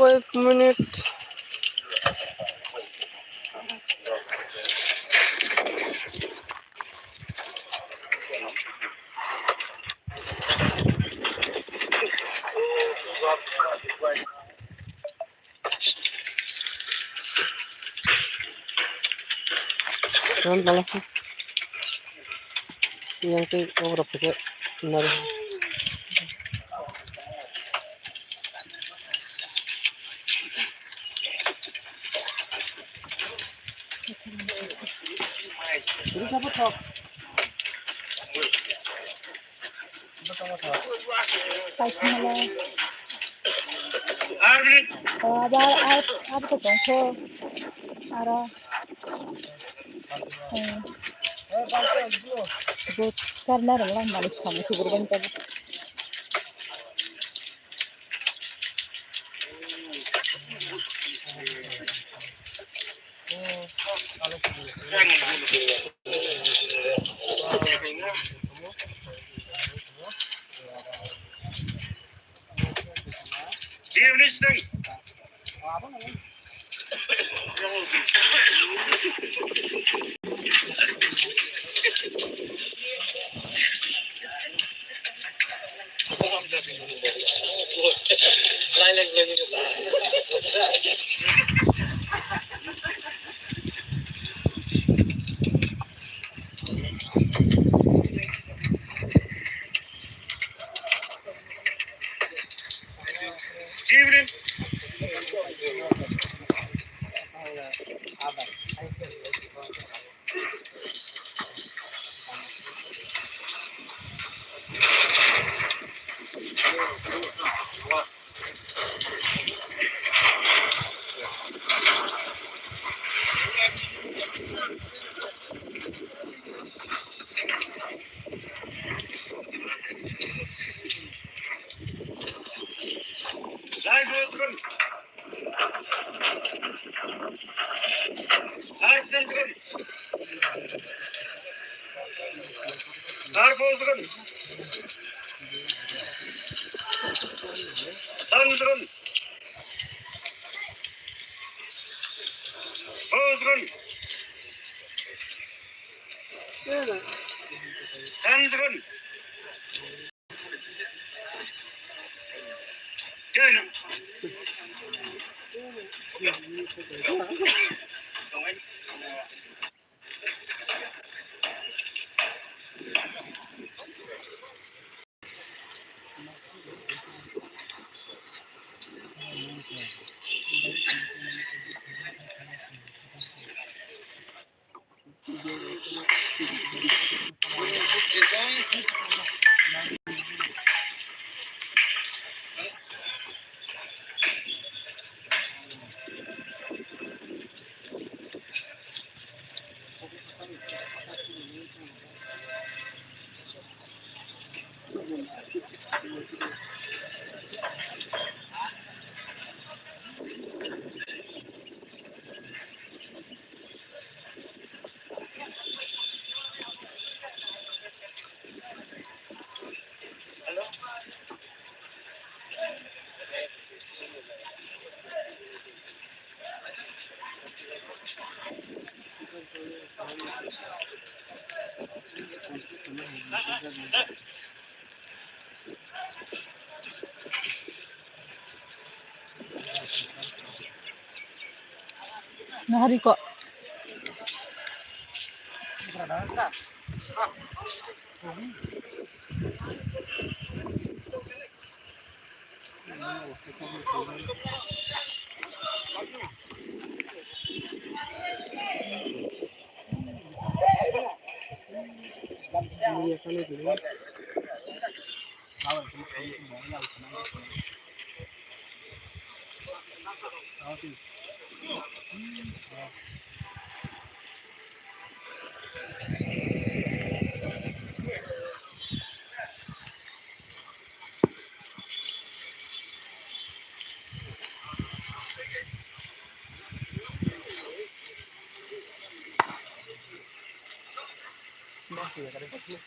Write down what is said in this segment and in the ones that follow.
5 minutes. Yang ke orang pakai benar. Ini siapa top? अब तो पहुंचो आरा वो करना रहा हमारे सामने सुगर बनता है Nahari kok. Biasanya dulu. Masih ya kadang-kadang.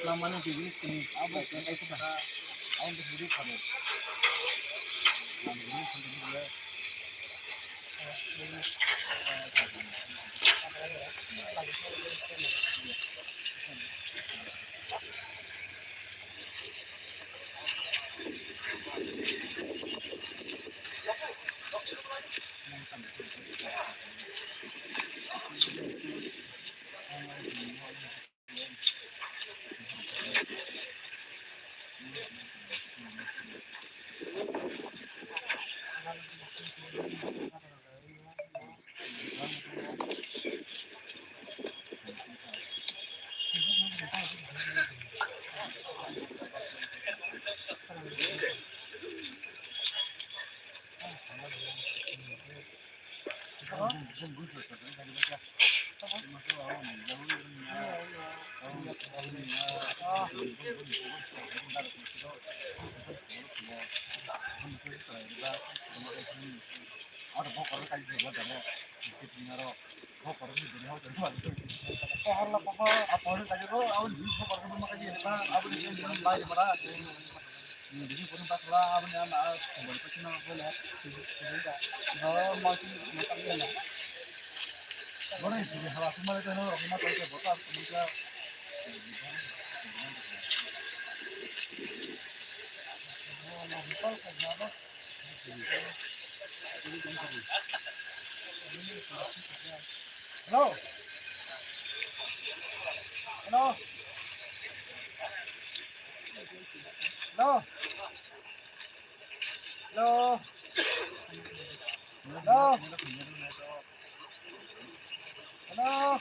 Lamanya di sini, apa yang kayak sudah, aku berdiri kamu. Halo. Halo. Halo. Halo. Halo. Halo.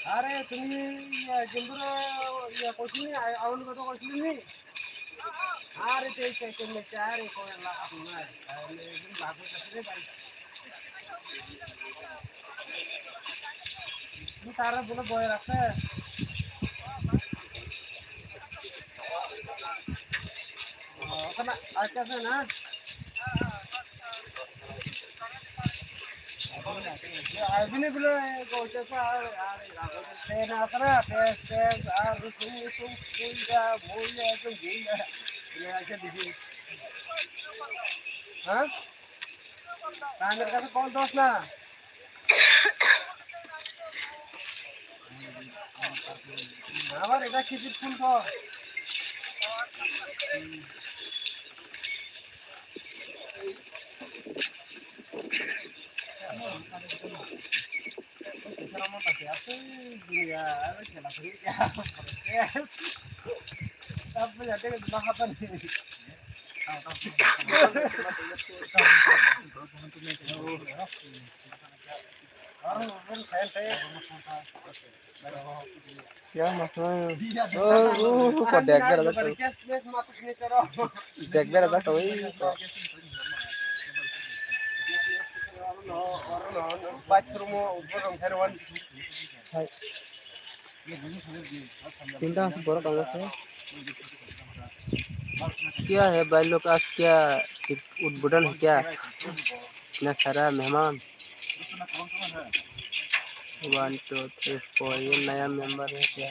अरे तुम्ही जंबूर या कोचिंग आवून कसं कोचिंग नाही अरे ते चार कोणाला आपण एकदम लागू कसं बाई तू तारा बोला बॉय रखा कना अच्छा से ना अभी नहीं बोले कोचे सा अरे ना सरा टेस्ट और तुम भूल जा ये ऐसे दिखी हाँ कांगर का तो कौन दोस्त ना हमारे इधर किसी फूल को Selama pagi aku dia jalan kerja, yes. Tapi ada yang apa nih? Ya maksudnya, kok dagger ada tuh? Dagger ada tuh? चिंता से बड़ा कागज है क्या है भाई लोग आज क्या उद्घाटन है क्या इतना सारा मेहमान 1 2 3 4 ये नया मेंबर है क्या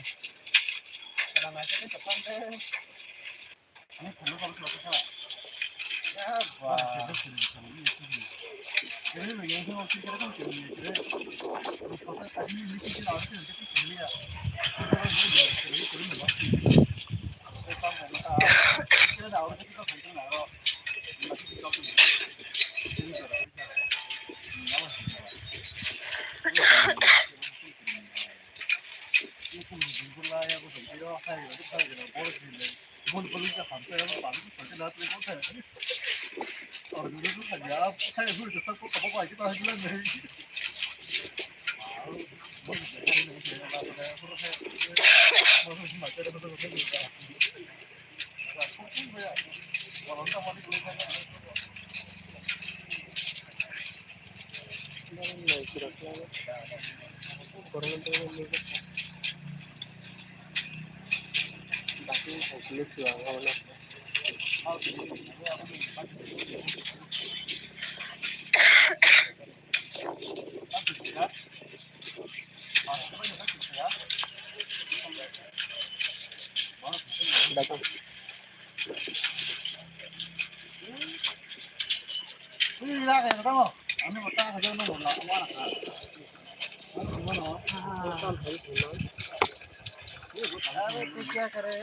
अरे तू क्या करे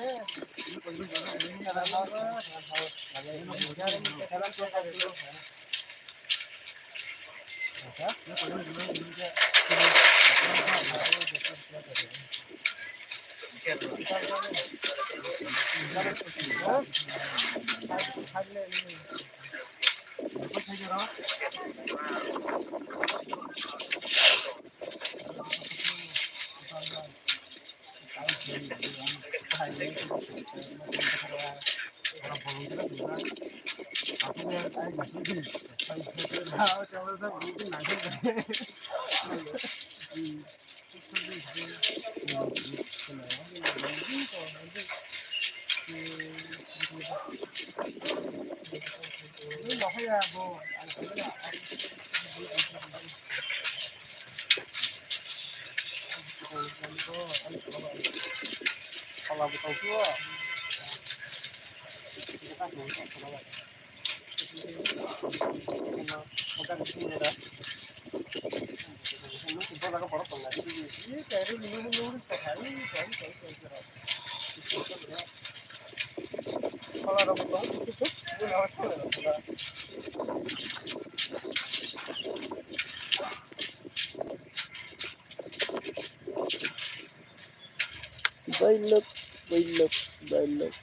Bailok, bailok, bailok.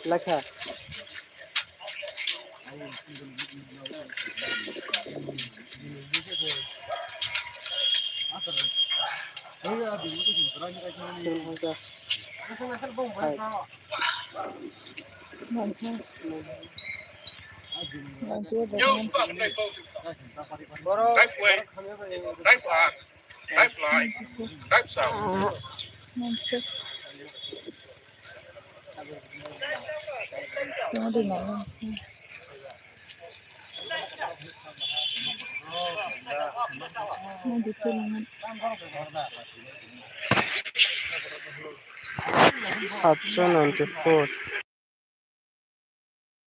Lakha. Bagus. Nanti ya New dengan stop, take Right way, right park, right line, right south. nanti mau di mana? Mau di Tulungan. 794